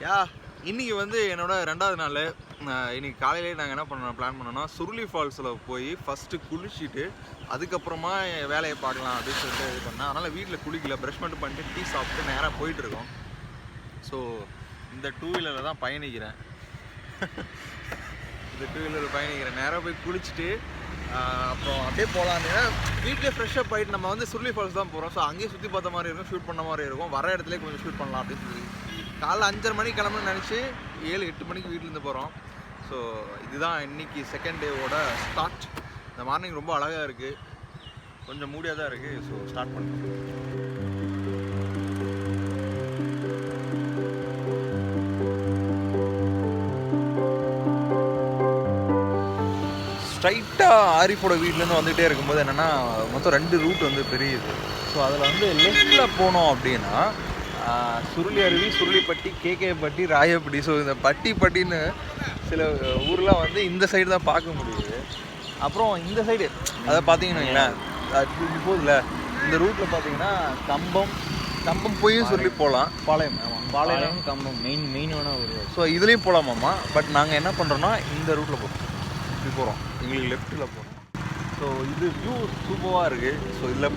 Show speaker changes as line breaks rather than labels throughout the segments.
யா இன்றைக்கி வந்து என்னோடய 2வது நாள். இன்றைக்கி காலையிலே நாங்கள் என்ன பிளான் பண்ணோன்னா சுருளி ஃபால்ஸில் போய் ஃபஸ்ட்டு குளிச்சுட்டு அதுக்கப்புறமா வேலையை பார்க்கலாம் அப்படின்னு சொல்லிட்டு இது பண்ணேன். அதனால் வீட்டில் குளிக்கல, ப்ரஷ் மட்டும் பண்ணிட்டு டீ சாப்பிட்டு நேராக போயிட்டுருக்கோம். ஸோ இந்த 2 வீலரில் தான் பயணிக்கிறேன். நேராக போய் குளிச்சுட்டு அப்புறம் அப்படியே போகலான்னு வீட்டிலே ஃப்ரெஷ்ஷப் ஆகிட்டு நம்ம வந்து சுருளி ஃபால்ஸ் தான் போகிறோம். ஸோ அங்கேயே சுற்றி பார்த்த மாதிரி இருக்கும், ஷூட் பண்ண மாதிரி இருக்கும், வர இடத்துல கொஞ்சம் ஷூட் பண்ணலாம் அப்படின்னு சொல்லி காலைல 5:30 மணிக்கு கிளம்புன்னு நினச்சி 7-8 மணிக்கு வீட்டிலேருந்து போகிறோம். ஸோ இதுதான் இன்றைக்கி செகண்ட் டேவோட ஸ்டார்ட். இந்த மார்னிங் ரொம்ப அழகாக இருக்குது, கொஞ்சம் மூடியாக தான் இருக்குது. ஸோ ஸ்டார்ட் பண்ணுறோம். ஸ்ட்ரைட்டாக ஆரிஃபோட வீட்டிலேருந்து வந்துகிட்டே இருக்கும்போது என்னென்னா மொத்தம் 2 ரூட் வந்து பெரியுது. ஸோ அதில் வந்து லெஃப்டில் போனோம் அப்படின்னா சுருளி அருவி, சுருளிப்பட்டி, கேகேப்பட்டி, ராயப்பட்டி. ஸோ இந்த பட்டின்னு சில ஊர்லாம் வந்து இந்த சைடு தான் பார்க்க முடியுது. அப்புறம் இந்த சைடு அதை பார்த்தீங்கன்னு வைங்களேன், இப்படி போதில்ல இந்த ரூட்டில் பார்த்தீங்கன்னா கம்பம் போயும் சொல்லி போகலாம். பாளையம் கம்பம் மெயினான ஒரு. ஸோ இதுலேயும் போகலாமாம்மா. பட் நாங்கள் என்ன பண்ணுறோன்னா இந்த ரூட்டில் போகிறோம், இப்படி போகிறோம், எங்களுக்கு லெஃப்ட்டில் போகிறோம். ஸோ இது வியூ சூப்பராக இருக்குது. ஸோ இதில்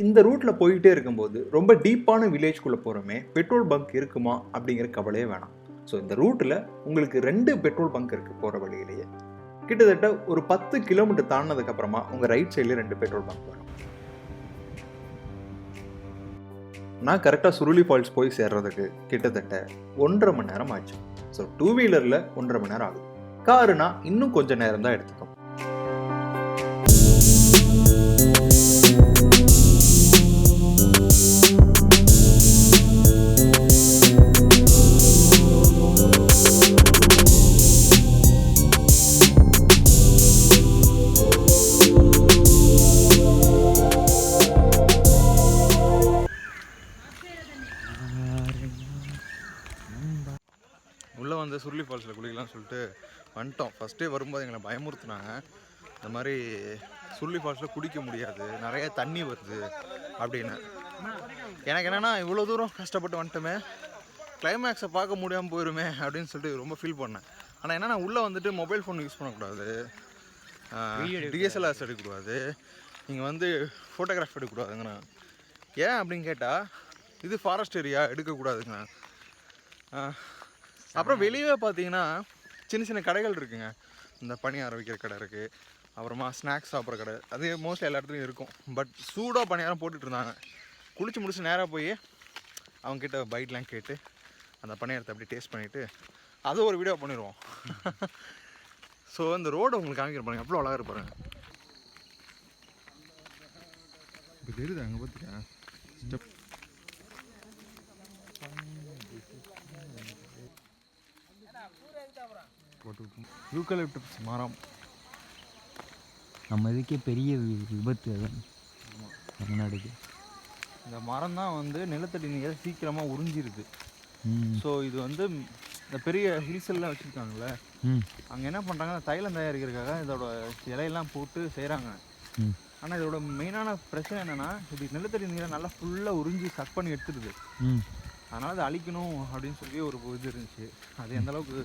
இந்த ரூட்டில் போயிட்டே இருக்கும்போது ரொம்ப டீப்பான வில்லேஜ்குள்ளே போகிறோமே, பெட்ரோல் பங்க் இருக்குமா அப்படிங்கிற கவலையே வேணாம். ஸோ இந்த ரூட்டில் உங்களுக்கு 2 பெட்ரோல் பங்க் இருக்குது போகிற வழியிலேயே. கிட்டத்தட்ட ஒரு 10 கிலோமீட்டர் தாண்டினதுக்கப்புறமா உங்கள் ரைட் சைடில் 2 பெட்ரோல் பங்க் வரும். நான் கரெக்டாக சுருளி ஃபால்ஸ் போய் சேர்றதுக்கு கிட்டத்தட்ட 1.5 மணி நேரம் ஆச்சு. ஸோ 2 வீலரில் 1.5 மணி நேரம் ஆகுது. காருனா இன்னும் கொஞ்சம் நேரம் தான் எடுத்துக்கும். உள்ளே வந்து சுருளி ஃபால்ஸில் குளிக்கலாம்னு சொல்லிட்டு வந்துட்டோம். ஃபஸ்ட்டே வரும்போது எங்களை பயமுறுத்துனாங்க. இந்த மாதிரி சுருளி ஃபால்ஸில் குடிக்க முடியாது, நிறைய தண்ணி வருது அப்படின்னு. எனக்கு என்னென்னா இவ்வளோ தூரம் கஷ்டப்பட்டு வந்துட்டுமே கிளைமேக்ஸை பார்க்க முடியாமல் போயிருமே அப்படின்னு சொல்லிட்டு ரொம்ப ஃபீல் பண்ணேன். ஆனால் என்னென்னா உள்ளே வந்துட்டு மொபைல் ஃபோன் யூஸ் பண்ணக்கூடாது, டிஎஸ்எல்ஆர்ஸ் எடுக்கக்கூடாது, நீங்கள் வந்து ஃபோட்டோகிராஃப் எடுக்கக்கூடாதுங்கண்ணா. ஏன் அப்படின்னு கேட்டால் இது ஃபாரஸ்ட் ஏரியா, எடுக்கக்கூடாதுங்க. அப்புறம் வெளியே பார்த்தீங்கன்னா சின்ன சின்ன கடைகள் இருக்குங்க. இந்த பணியாரம் வைக்கிற கடை இருக்குது, அப்புறமா ஸ்நாக்ஸ் சாப்பிட்ற கடை, அது மோஸ்ட்லி எல்லா இடத்துலையும் இருக்கும். பட் சூடாக பணியாரம் போட்டுட்டு இருந்தாங்க. குளிச்சு முடிச்சு நேராக போய் அவங்கக்கிட்ட பைட்லாம் கேட்டு அந்த பணியாரத்தை அப்படி டேஸ்ட் பண்ணிவிட்டு அது ஒரு வீடியோ பண்ணிடுவோம். ஸோ இந்த ரோடு உங்களுக்கு காமிக்கிற பாருங்க, எவ்வளோ அழகாக இருப்பாருங்க. இப்போ தெரியுது அங்கே பார்த்துக்கேன் ஸ்டெப். யூக்கலிப்டஸ் மரம்,
நம்ம இதுக்கே பெரிய விபத்து அது தமிழ்நாடுக்கு.
இந்த மரம் தான் வந்து நிலத்தடி நீரை சீக்கிரமாக உறிஞ்சிருது. ஸோ இது வந்து இந்த பெரிய ஹில்ஸ் எல்லாம் வச்சுருக்காங்கல்ல, அங்கே என்ன பண்ணுறாங்க, தைலம் தயாரிக்கிறதுக்காக இதோட இலையெல்லாம் போட்டு செய்கிறாங்க. ஆனால் இதோட மெயினான பிரச்சனை என்னென்னா, இது நிலத்தடி நீரை நல்லா ஃபுல்லாக உறிஞ்சி சக் பண்ணி எடுத்துடுது. அதனால் அதை அழிக்கணும் அப்படின்னு சொல்லி ஒரு இது இருந்துச்சு. அது எந்த அளவுக்கு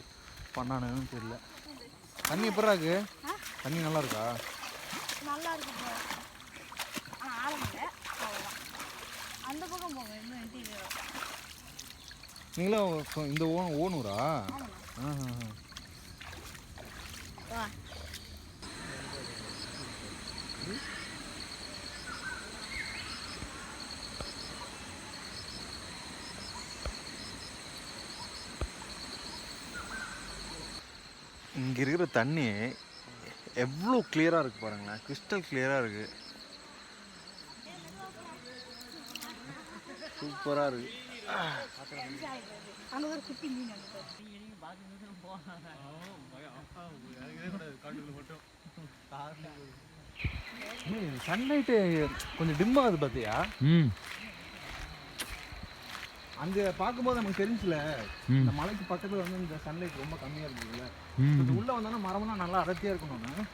பண்ணானுன்னு தெரியல. தண்ணி எப்படா இருக்கு? தண்ணி நல்லா இருக்கா?
நல்லா இருக்கு. அந்த பக்கம் போங்க.
நீங்களும் இந்த ஓனூரா? இங்கே இருக்கிற தண்ணி எவ்வளோ கிளியராக இருக்குது பாருங்களேன், கிறிஸ்டல் கிளியராக இருக்குது, சூப்பராக இருக்குது. சன்லைட்டு கொஞ்சம் டிம் ஆகுது பார்த்தியா? அங்கே பார்க்கும்போது நமக்கு தெரிஞ்சுல, இந்த மலைக்கு பக்கத்தில் வந்து இந்த சன்லைட் ரொம்ப கம்மியாக இருக்குதுல்ல, உள்ளே வந்தோன்னா மரம்லாம் நல்லா அடர்த்தியாக இருக்கணும்னு.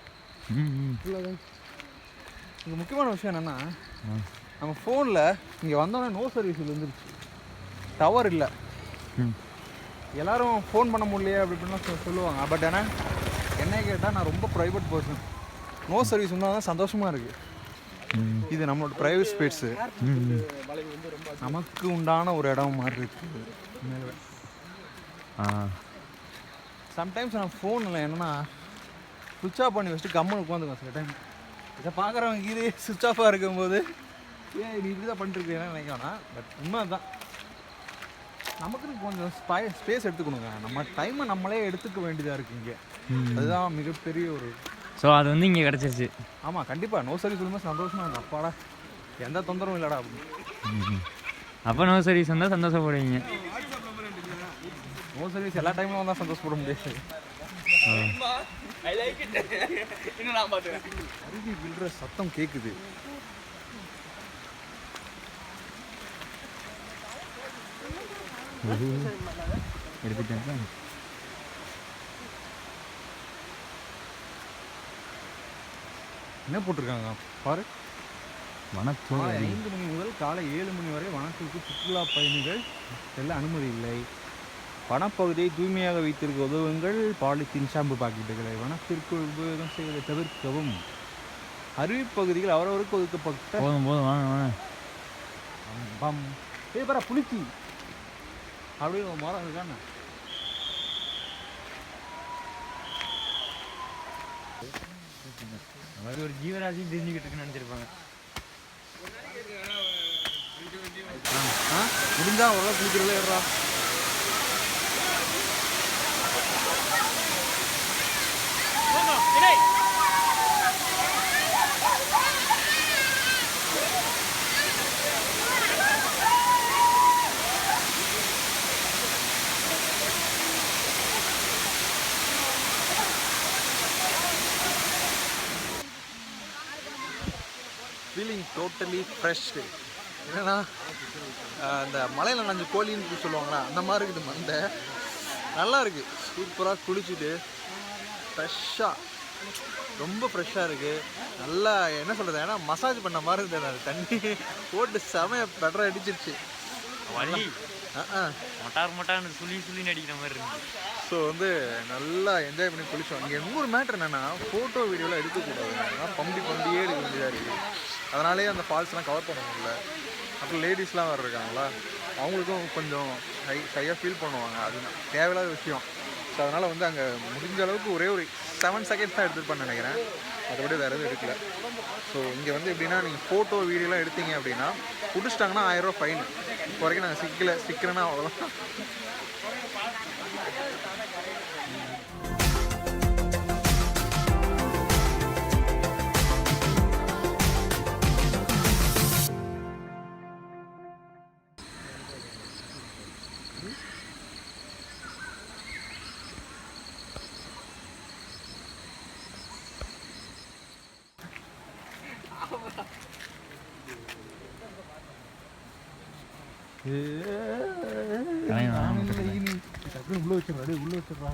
இங்கே முக்கியமான விஷயம் என்னென்னா, நம்ம ஃபோனில் இங்கே வந்தோடனே நோ சர்வீஸ் வந்துருச்சு, டவர் இல்லை. எல்லோரும் ஃபோன் பண்ண முடியலையே அப்படி இப்படின்னா சொல்லுவாங்க. பட் ஆனால் என்ன கேட்டால் நான் ரொம்ப ப்ரைவேட் பர்சன், நோ சர்வீஸ் இருந்தால் தான் சந்தோஷமாக இருக்குது. இது நம்மளோட ப்ரைவேட் ஸ்பேஸு, நமக்கு உண்டான ஒரு இடம் மாதிரி இருக்குது. சம்டைம்ஸ் நான் ஃபோனில் என்னென்னா சுவிட்ச் ஆஃப் பண்ணி வச்சுட்டு கம்முன்னு உட்காந்துக்குவேன் சில டைம். இதை பார்க்குறவங்க இது சுவிட்ச் ஆஃபாக இருக்கும்போது ஏன் நீ இப்படி தான் பண்ணிட்டுருக்கேன்னு நினைக்கணும். பட் உண்மை தான், நமக்குன்னு கொஞ்சம் ஸ்பேஸ் எடுத்துக்கணுங்க. நம்ம டைமை நம்மளே எடுத்துக்க வேண்டியதாக இருக்குது இங்கே. அதுதான் மிகப்பெரிய ஒரு.
ஸோ அது வந்து இங்கே கிடச்சிருச்சு.
ஆமாம், கண்டிப்பாக. நோ சர்வீஸ் சொல்லும்போது சந்தோஷமாக இருக்கும். அப்பாடா எந்த தொந்தரவும் இல்லைடா அப்படின்னு.
அப்போ நோ சர்வீஸ் வந்தால் சந்தோஷப்படுவீங்க.
நோ சர்வீஸ் எல்லா டைமும் வந்தால் சந்தோஷப்பட முடியாது. அருவி விழுற சத்தம் கேட்குது.
எடுத்துட்டேன்.
என்ன போட்டிருக்காங்க பாரு,
வனத்துறை
5 மணி முதல் காலை 7 மணி வரை வனத்திற்கு சுற்றுலா பயணிகள் செல்ல அனுமதி இல்லை. வனப்பகுதியை தூய்மையாக வைத்திருக்க உதவுங்கள். பாலித்தீன் ஷாம்பு பாக்கெட்டுகளை வனத்திற்கு உபயோகம் செய்வதை தவிர்க்கவும். அருவிப்பகுதிகள் அவரவருக்கு ஒதுக்கப்பட்ட
போதும் வாங்க
பாரா புளிச்சி அப்படின்னு ஒரு மரம் இருக்காண்ணா.
ஒரு ஜீவராசியும் தெரிஞ்சுக்கிட்டு இருக்குன்னு நினச்சிருப்பாங்க.
முடிஞ்சா அவ்வளோ குளிக்கிறதுல ஏறா. Feeling totally fresh. என்னன்னா அந்த மலையில் நனைஞ்ச கோழின்னு சொல்லுவாங்களா, அந்த மாதிரி இருக்குது மண்டை. நல்லா இருக்குது, சூப்பராக குளிச்சுட்டு ஃப்ரெஷ்ஷாக ரொம்ப ஃப்ரெஷ்ஷாக இருக்குது. நல்லா என்ன சொல்கிறது, ஏன்னா மசாஜ் பண்ண மாதிரி இருந்தது. அது தண்ணி போட்டு செமைய பெட்டராக அடிச்சிருச்சு.
வலி
ஆ
மொட்டார்னு சுழி அடிக்கிற மாதிரி இருந்துச்சு.
ஸோ வந்து நல்லா என்ஜாய் பண்ணி குளித்தோம். இங்கே இன்னொரு மேட்ரு என்னென்னா, ஃபோட்டோ வீடியோலாம் எடுக்கக்கூடாது. ஏன்னா பம்பியே எடுக்க வேண்டியதாக இருக்குது. அதனாலே அந்த ஃபால்ஸ்லாம் கவர் பண்ண முடியல. அப்புறம் லேடிஸ்லாம் வேறு இருக்காங்களா, அவங்களுக்கும் கொஞ்சம் ஷையாக ஃபீல் பண்ணுவாங்க. அது தேவையில்லாத விஷயம். ஸோ அதனால் வந்து அங்கே முடிஞ்ச அளவுக்கு ஒரே ஒரு 7 செகண்ட்ஸ் தான் எடுத்துருப்பேன்னு நினைக்கிறேன். மற்றபடி வேறு எதுவும் எடுக்கல. ஸோ இங்கே வந்து எப்படின்னா, நீங்கள் ஃபோட்டோ வீடியோலாம் எடுத்தீங்க அப்படின்னா பிடிச்சிட்டாங்கன்னா 1000 ரூபா ஃபைன். இப்போ வரைக்கும் நாங்கள் சிக்கிறேன்னா அவ்வளோதான்.
உள்ள வச்சிடறா.